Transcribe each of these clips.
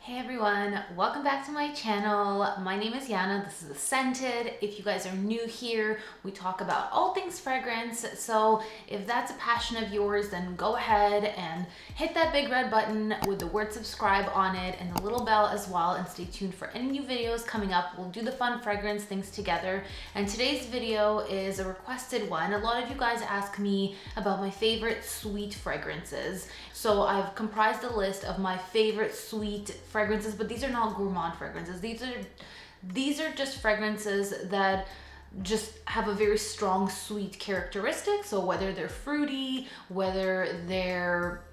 Hey everyone, welcome back to my channel. My name is Yana, this is The Scented. If you guys are new here, we talk about all things fragrance. So if that's a passion of yours, then go ahead and hit that big red button with the word subscribe on it and the little bell as well, and stay tuned for any new videos coming up. We'll do the fun fragrance things together. And today's video is a requested one. A lot of you guys ask me about my favorite sweet fragrances. So I've comprised a list of my favorite sweet fragrances, but these are not gourmand fragrances. These are just fragrances that just have a very strong sweet characteristic. So whether they're fruity, whether they're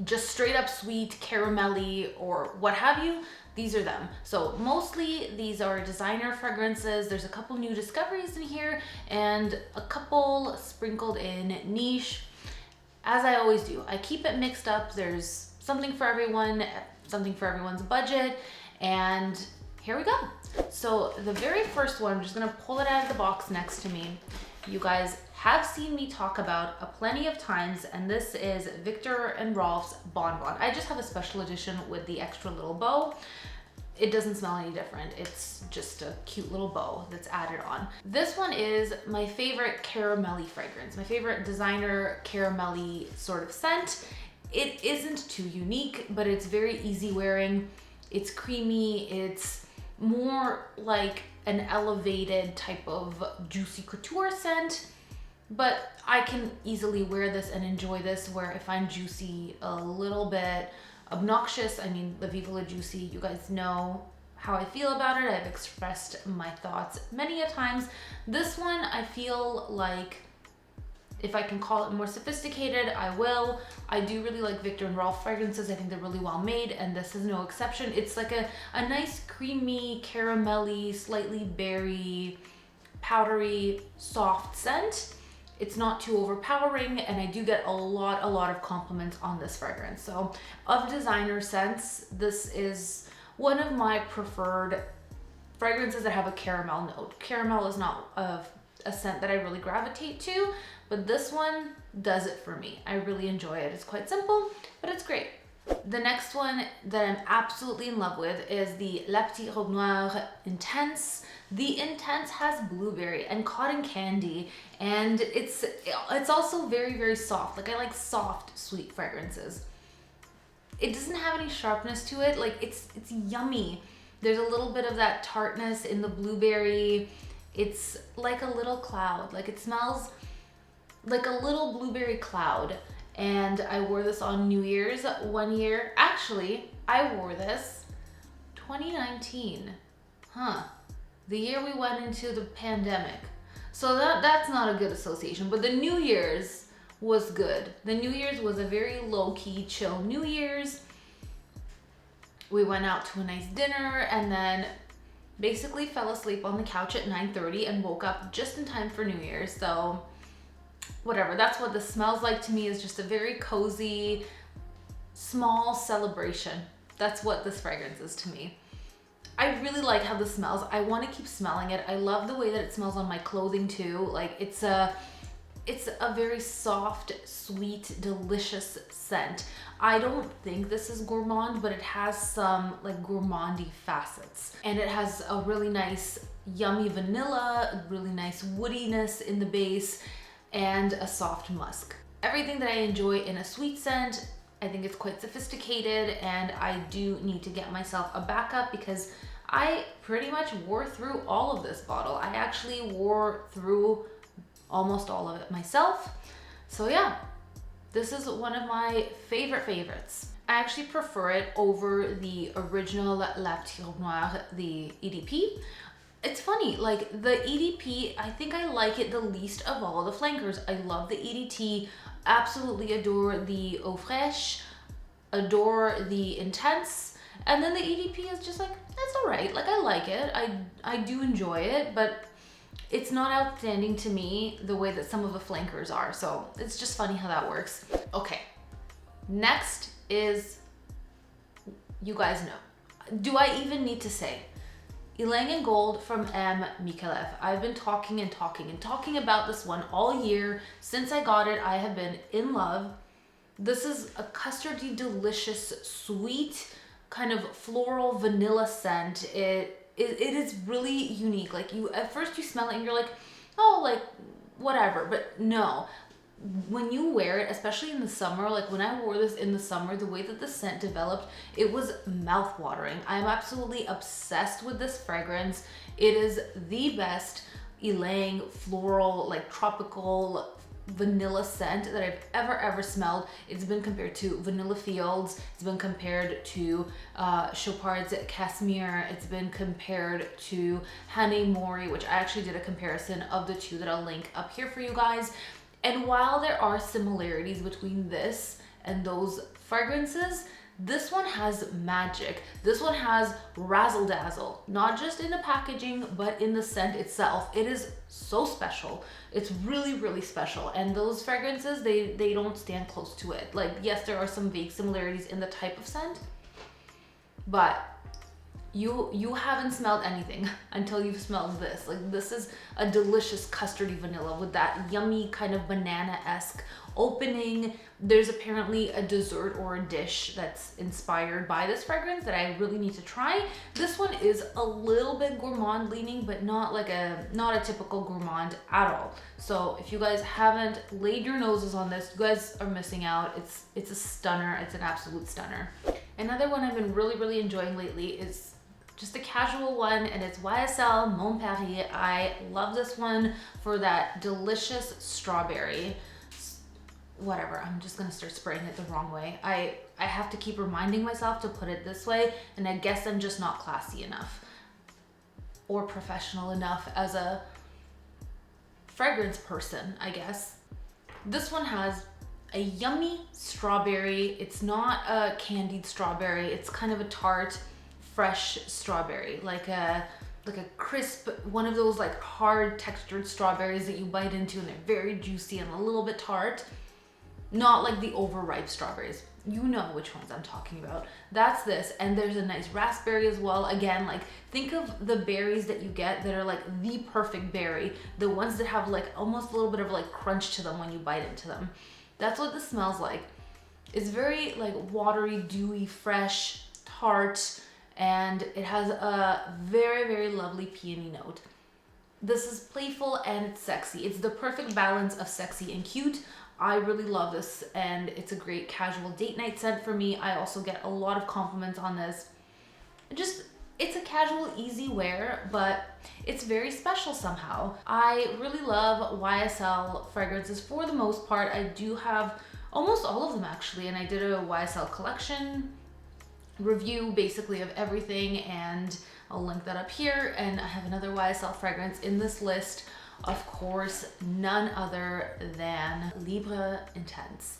just straight up sweet, caramelly, or what have you, these are them. So mostly these are designer fragrances. There's a couple new discoveries in here and a couple sprinkled in niche. As I always do, I keep it mixed up. There's something for everyone, something for everyone's budget, and here we go. So the very first one, I'm just gonna pull it out of the box next to me. You guys have seen me talk about a plenty of times, and this is Viktor Rolf's Bon Bon. I just have a special edition with the extra little bow. It doesn't smell any different. It's just a cute little bow that's added on. This one is my favorite caramelly fragrance, my favorite designer caramelly sort of scent. It isn't too unique, but it's very easy wearing. It's creamy. It's more like an elevated type of juicy couture scent, but I can easily wear this and enjoy this, where I find juicy a little bit obnoxious. I mean, La Viva La Juicy, you guys know how I feel about it. I've expressed my thoughts many a times. This one, I feel like if I can call it more sophisticated, I will. I do really like Viktor and Rolf fragrances. I think they're really well made, and this is no exception. It's like a nice creamy, caramelly, slightly berry, powdery, soft scent. It's not too overpowering, and I do get a lot of compliments on this fragrance. So of designer scents, this is one of my preferred fragrances that have a caramel note. Caramel is not a scent that I really gravitate to, but this one does it for me. I really enjoy it. It's quite simple, but it's great. The next one that I'm absolutely in love with is the Petite Robe Noire Intense. The Intense has blueberry and cotton candy, and it's also very soft. Like, I like soft, sweet fragrances. It doesn't have any sharpness to it. Like, it's yummy. There's a little bit of that tartness in the blueberry. It's like a little cloud. Like, it smells like a little blueberry cloud. And I wore this on New Year's one year. Actually, I wore this 2019. The year we went into the pandemic. So that's not a good association, but the New Year's was good. The New Year's was a very low-key, chill New Year's. We went out to a nice dinner and then basically fell asleep on the couch at 9:30 and woke up just in time for New Year's. So whatever, that's what this smells like to me, is just a very cozy, small celebration. That's what this fragrance is to me. I really like how this smells. I want to keep smelling it. I love the way that it smells on my clothing too. Like, it's a very soft, sweet, delicious scent. I don't think this is gourmand, but it has some like gourmandy facets. And it has a really nice yummy vanilla, really nice woodiness in the base, and a soft musk. Everything that I enjoy in a sweet scent. I think it's quite sophisticated, and I do need to get myself a backup because I pretty much wore through all of this bottle. I actually wore through almost all of it myself. So yeah, this is one of my favorites. I actually prefer it over the original La Petite Robe Noire, the EDP. It's funny, like the EDP, I think I like it the least of all the flankers. I love the EDT, absolutely adore the Eau Fraiche, adore the Intense, and then the EDP is just like, it's all right. Like, I like it, I do enjoy it, but it's not outstanding to me the way that some of the flankers are. So it's just funny how that works. Okay, next is, you guys know, do I even need to say, Ylang in Gold from Mmikhailev. I've been talking about this one all year. Since I got it, I have been in love. This is a custardy, delicious, sweet, kind of floral vanilla scent. It is really unique. Like at first you smell it and you're like, oh, like whatever, but no. When you wear it, especially in the summer, like when I wore this in the summer, the way that the scent developed, it was mouth-watering. I'm absolutely obsessed with this fragrance. It is the best Ylang floral, like tropical vanilla scent that I've ever smelled. It's been compared to Vanilla Fields, it's been compared to Chopard's Casimir, it's been compared to Honey Mori, which I actually did a comparison of the two that I'll link up here for you guys. And while there are similarities between this and those fragrances, this one has magic. This one has razzle dazzle, not just in the packaging, but in the scent itself. It is so special. It's really special. And those fragrances, they don't stand close to it. Like, yes, there are some vague similarities in the type of scent, but you haven't smelled anything until you've smelled this. Like, this is a delicious custardy vanilla with that yummy kind of banana-esque opening. There's apparently a dessert or a dish that's inspired by this fragrance that I really need to try. This one is a little bit gourmand leaning, but not a typical gourmand at all. So if you guys haven't laid your noses on this, you guys are missing out. It's a stunner. It's an absolute stunner. Another one I've been really enjoying lately is just a casual one, and it's YSL Moon Patty. I love this one for that delicious strawberry. Whatever, I'm just gonna start spraying it the wrong way. I have to keep reminding myself to put it this way, and I guess I'm just not classy enough or professional enough as a fragrance person, I guess. This one has a yummy strawberry. It's not a candied strawberry. It's kind of a tart, fresh strawberry, like a crisp, one of those like hard textured strawberries that you bite into and they're very juicy and a little bit tart. Not like the overripe strawberries. You know which ones I'm talking about. That's this, and there's a nice raspberry as well. Again, like, think of the berries that you get that are like the perfect berry, the ones that have like almost a little bit of like crunch to them when you bite into them. That's what this smells like. It's very like watery, dewy, fresh, tart, and it has a very lovely peony note. This is playful and it's sexy. It's the perfect balance of sexy and cute. I really love this, and it's a great casual date night scent for me. I also get a lot of compliments on this. It's a casual, easy wear, but it's very special somehow. I really love YSL fragrances for the most part. I do have almost all of them actually, and I did a YSL collection review basically of everything, and I'll link that up here. And I have another YSL fragrance in this list. Of course, none other than Libra Intense.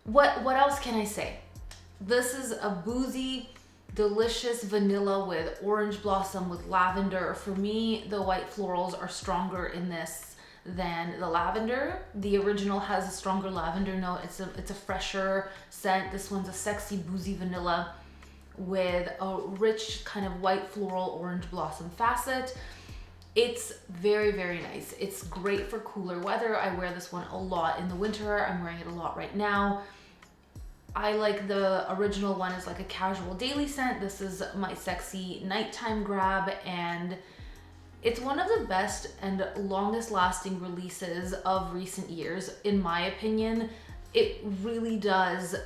What else can I say? This is a boozy, delicious vanilla with orange blossom, with lavender. For me, the white florals are stronger in this than the lavender. The original has a stronger lavender note. It's a fresher scent. This one's a sexy, boozy vanilla with a rich kind of white floral orange blossom facet. It's very nice. It's great for cooler weather. I wear this one a lot in the winter. I'm wearing it a lot right now. I like the original one as like a casual daily scent. This is my sexy nighttime grab, and it's one of the best and longest lasting releases of recent years, in my opinion. It really does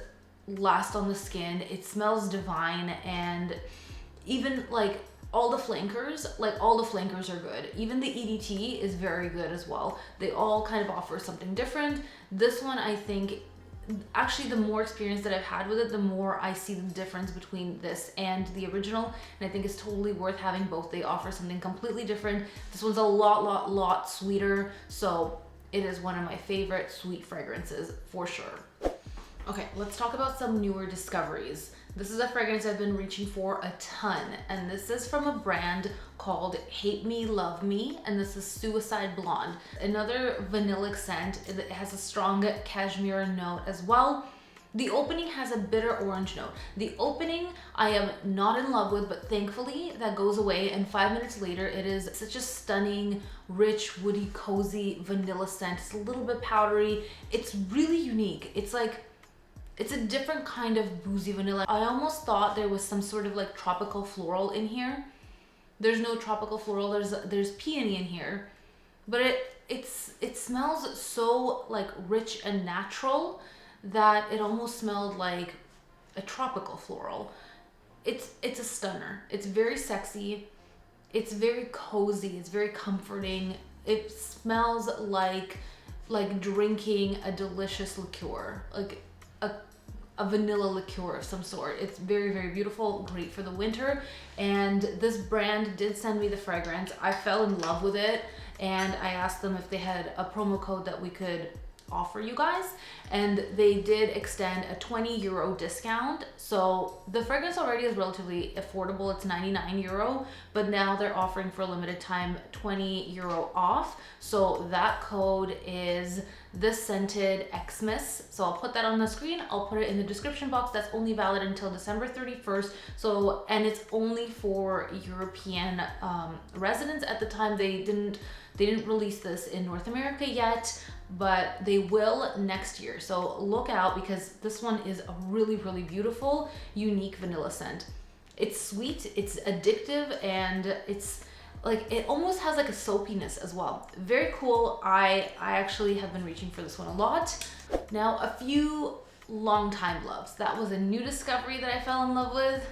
last on the skin. It smells divine, and even like all the flankers are good. Even the EDT is very good as well. They all kind of offer something different. This one, I think, actually the more experience that I've had with it, the more I see the difference between this and the original, and I think it's totally worth having both. They offer something completely different. This one's a lot sweeter, so it is one of my favorite sweet fragrances for sure. Okay, let's talk about some newer discoveries. This is a fragrance I've been reaching for a ton, and this is from a brand called Hate Me, Love Me, and this is Suicide Blonde. Another vanillic scent. It has a strong cashmere note as well. The opening has a bitter orange note. The opening I am not in love with, but thankfully that goes away, and 5 minutes later it is such a stunning, rich, woody, cozy vanilla scent. It's a little bit powdery. It's really unique. It's like It's a different kind of boozy vanilla. I almost thought there was some sort of like tropical floral in here. There's no tropical floral, there's peony in here, but it smells so like rich and natural that it almost smelled like a tropical floral. It's a stunner. It's very sexy. It's very cozy. It's very comforting. It smells like drinking a delicious liqueur, like a vanilla liqueur of some sort. It's very, very beautiful, great for the winter. And this brand did send me the fragrance. I fell in love with it, and I asked them if they had a promo code that we could offer you guys, and they did extend a 20 euro discount. So the fragrance already is relatively affordable. It's 99 euro, but now they're offering for a limited time 20 euro off. So that code is the scented Xmas. So I'll put that on the screen. I'll put it in the description box. That's only valid until December 31st. So, and it's only for European residents. At the time, they didn't release this in North America yet, but they will next year. So look out, because this one is a really, really beautiful, unique vanilla scent. It's sweet, it's addictive, and it's like, it almost has like a soapiness as well. Very cool. I actually have been reaching for this one a lot. Now, a few long-time loves. That was a new discovery that I fell in love with.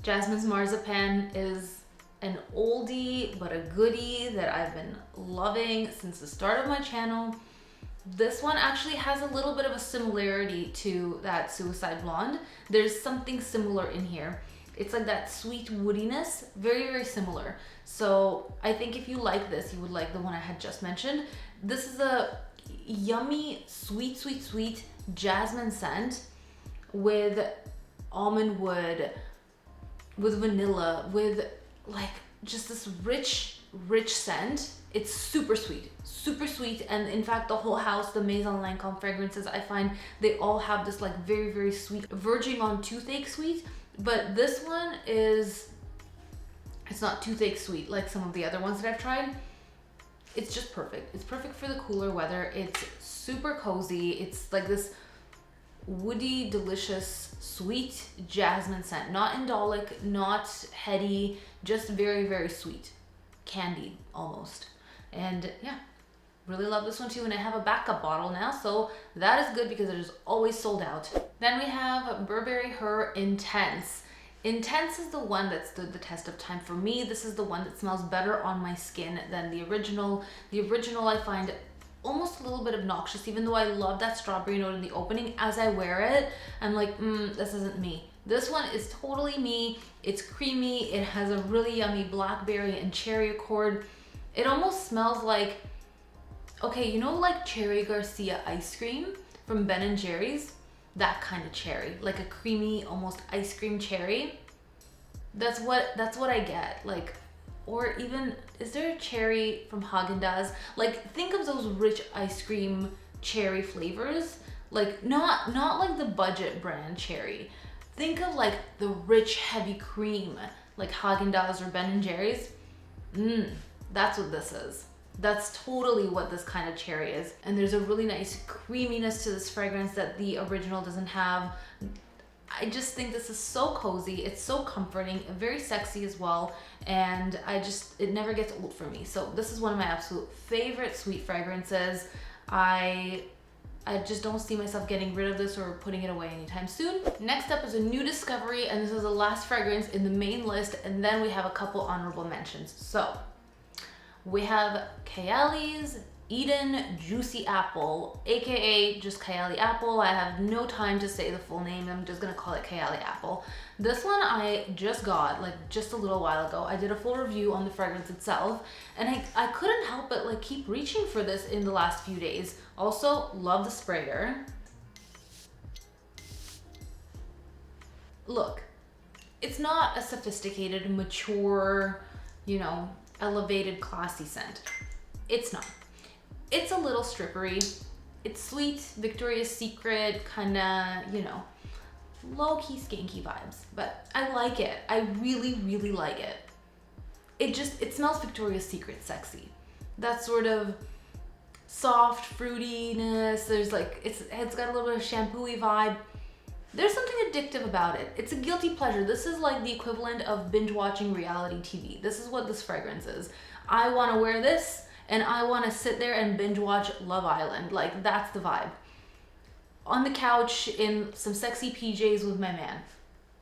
Jasmines Marzipan is an oldie but a goodie that I've been loving since the start of my channel. This one actually has a little bit of a similarity to that Suicide Blonde. There's something similar in here. It's like that sweet woodiness, very, very similar. So I think if you like this, you would like the one I had just mentioned. This is a yummy, sweet, sweet, sweet jasmine scent with almond wood, with vanilla, with like just this rich, rich scent. It's super sweet, and in fact the whole house, the Maison Lancôme fragrances, I find they all have this like very, very sweet, verging on toothache sweet, but this one is, it's not toothache sweet like some of the other ones that I've tried. It's just perfect. It's perfect for the cooler weather. It's super cozy. It's like this woody, delicious, sweet jasmine scent. Not indolic, not heady, just very, very sweet. Candied almost. And yeah, really love this one too. And I have a backup bottle now, so that is good because it is always sold out. Then we have Burberry Her Intense. Intense is the one that stood the test of time for me. This is the one that smells better on my skin than the original. The original I find almost a little bit obnoxious, even though I love that strawberry note in the opening. As I wear it, I'm like, this isn't me. This one is totally me. It's creamy. It has a really yummy blackberry and cherry accord. It almost smells like, okay, you know, like Cherry Garcia ice cream from Ben & Jerry's? That kind of cherry, like a creamy, almost ice cream cherry. That's what I get. Like, or even, is there a cherry from Haagen-Dazs? Like, think of those rich ice cream cherry flavors. Like, not like the budget brand cherry. Think of like the rich, heavy cream, like Haagen-Dazs or Ben & Jerry's. That's what this is. That's totally what this kind of cherry is. And there's a really nice creaminess to this fragrance that the original doesn't have. I just think this is so cozy. It's so comforting, very sexy as well. And it never gets old for me. So this is one of my absolute favorite sweet fragrances. I just don't see myself getting rid of this or putting it away anytime soon. Next up is a new discovery, and this is the last fragrance in the main list, and then we have a couple honorable mentions. So we have Kayleys Eden Juicy Apple, aka just Kaylee Apple. I have no time to say the full name. I'm just gonna call it Kaylee Apple. This one I just got like just a little while ago. I did a full review on the fragrance itself, and I couldn't help but like keep reaching for this in the last few days. Also, love the sprayer. Look, it's not a sophisticated, mature, you know, elevated, classy scent. It's not. It's a little strippery. It's sweet, Victoria's Secret, kinda, you know, low-key skanky vibes, but I like it. I really, really like it. It smells Victoria's Secret sexy. That sort of soft fruitiness. There's like, it's got a little bit of shampoo-y vibe. There's something addictive about it. It's a guilty pleasure. This is like the equivalent of binge watching reality TV. This is what this fragrance is. I want to wear this and I want to sit there and binge watch Love Island. Like, that's the vibe. On the couch in some sexy PJs with my man.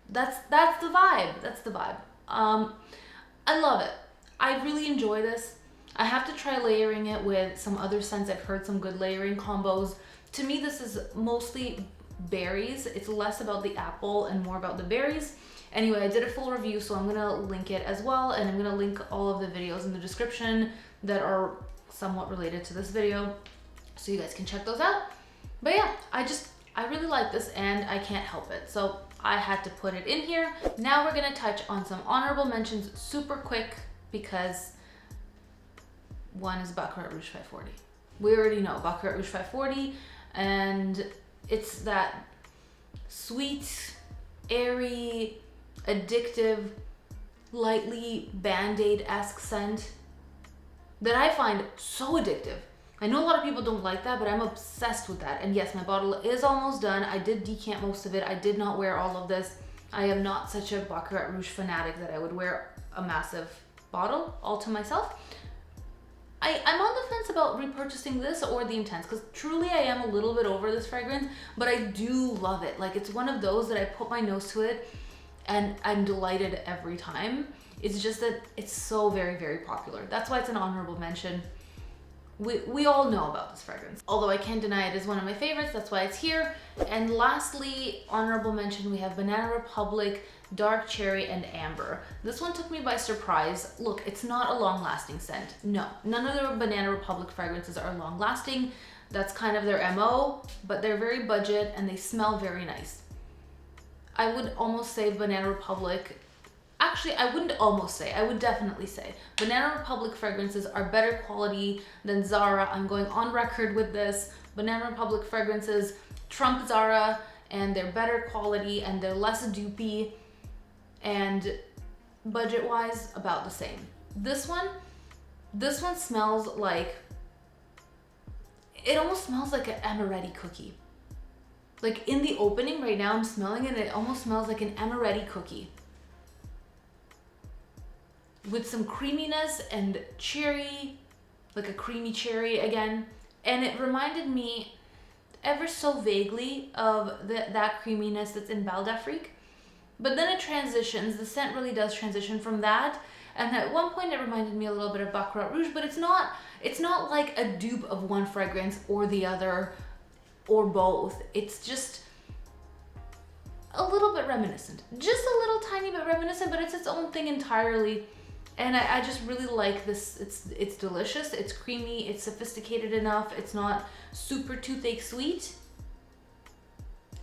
That's the vibe. That's the vibe. I love it. I really enjoy this. I have to try layering it with some other scents. I've heard some good layering combos. To me, this is mostly berries. It's less about the apple and more about the berries. Anyway, I did a full review, so I'm gonna link it as well, and I'm gonna link all of the videos in the description that are somewhat related to this video, so you guys can check those out. But yeah, I really like this and I can't help it, so I had to put it in here. Now we're gonna touch on some honorable mentions super quick, because one is Baccarat Rouge 540. We already know Baccarat Rouge 540, and it's that sweet, airy, addictive, lightly Band-Aid-esque scent that I find so addictive. I know a lot of people don't like that, but I'm obsessed with that. And yes, my bottle is almost done. I did decant most of it. I did not wear all of this. I am not such a Baccarat Rouge fanatic that I would wear a massive bottle all to myself. I'm on the fence about repurchasing this or the Intense, because truly I am a little bit over this fragrance, but I do love it. Like, it's one of those that I put my nose to it and I'm delighted every time. It's just that it's so very, very popular. That's why it's an honorable mention. We all know about this fragrance, although I can't deny it is one of my favorites. That's why it's here. And lastly, honorable mention, we have Banana Republic Dark Cherry and Amber. This one took me by surprise. Look, it's not a long-lasting scent. No, none of the Banana Republic fragrances are long-lasting. That's kind of their MO, but they're very budget and they smell very nice. I would almost say Banana Republic, actually I wouldn't almost say, I would definitely say Banana Republic fragrances are better quality than Zara. I'm going on record with this. Banana Republic fragrances trump Zara, and they're better quality and they're less dupey, and budget-wise about the same. This one smells like, it almost smells like an amaretti cookie. Like, in the opening right now, I'm smelling it, it almost smells like an amaretti cookie with some creaminess and cherry, like a creamy cherry again. And it reminded me ever so vaguely of that creaminess that's in Bal d'Afrique. But then it transitions, the scent really does transition from that. And at one point it reminded me a little bit of Baccarat Rouge, but it's not like a dupe of one fragrance or the other or both. It's just a little bit reminiscent. Just a little tiny bit reminiscent, but it's its own thing entirely. And I just really like this. It's delicious, it's creamy, it's sophisticated enough, it's not super toothache sweet.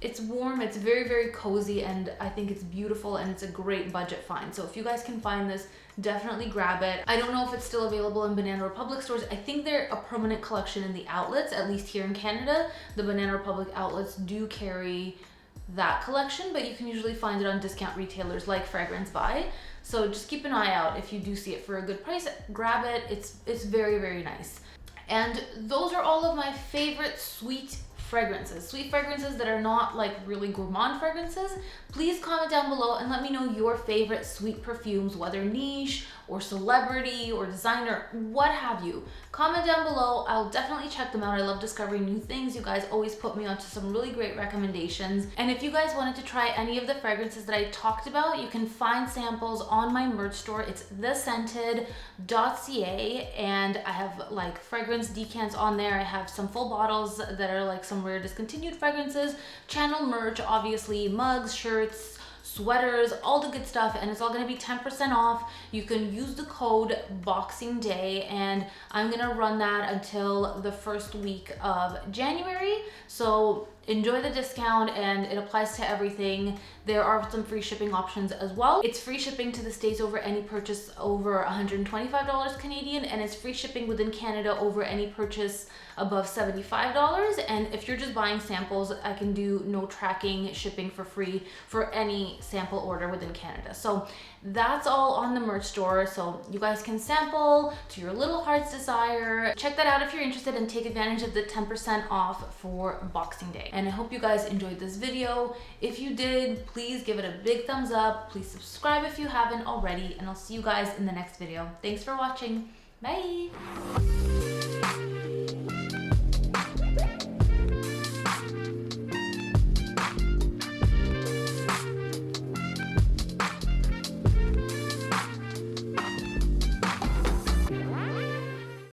It's warm, it's very, very cozy, and I think it's beautiful, and it's a great budget find. So if you guys can find this, definitely grab it. I don't know if it's still available in Banana Republic stores. I think they're a permanent collection in the outlets, at least here in Canada. The Banana Republic outlets do carry that collection, but you can usually find it on discount retailers like Fragrance Buy. So just keep an eye out. If you do see it for a good price, grab it. It's very, very nice. And those are all of my favorite sweet fragrances. Sweet fragrances that are not like really gourmand fragrances. Please comment down below and let me know your favorite sweet perfumes, whether niche or celebrity or designer, what have you. Comment down below. I'll definitely check them out. I love discovering new things. You guys always put me onto some really great recommendations. And if you guys wanted to try any of the fragrances that I talked about, you can find samples on my merch store. It's thescented.ca, and I have like fragrance decants on there. I have some full bottles that are like some rare discontinued fragrances, channel merch, obviously, mugs, shirts, sweaters, all the good stuff, and it's all going to be 10% off. You can use the code Boxing Day, and I'm going to run that until the first week of January. So enjoy the discount, and it applies to everything. There are some free shipping options as well. It's free shipping to the States over any purchase over $125 Canadian, and it's free shipping within Canada over any purchase above $75. And if you're just buying samples, I can do no tracking shipping for free for any sample order within Canada. So that's all on the merch store, so you guys can sample to your little heart's desire. Check that out if you're interested, and take advantage of the 10% off for Boxing Day. And I hope you guys enjoyed this video. If you did, please give it a big thumbs up. Please subscribe if you haven't already, and I'll see you guys in the next video. Thanks for watching. Bye.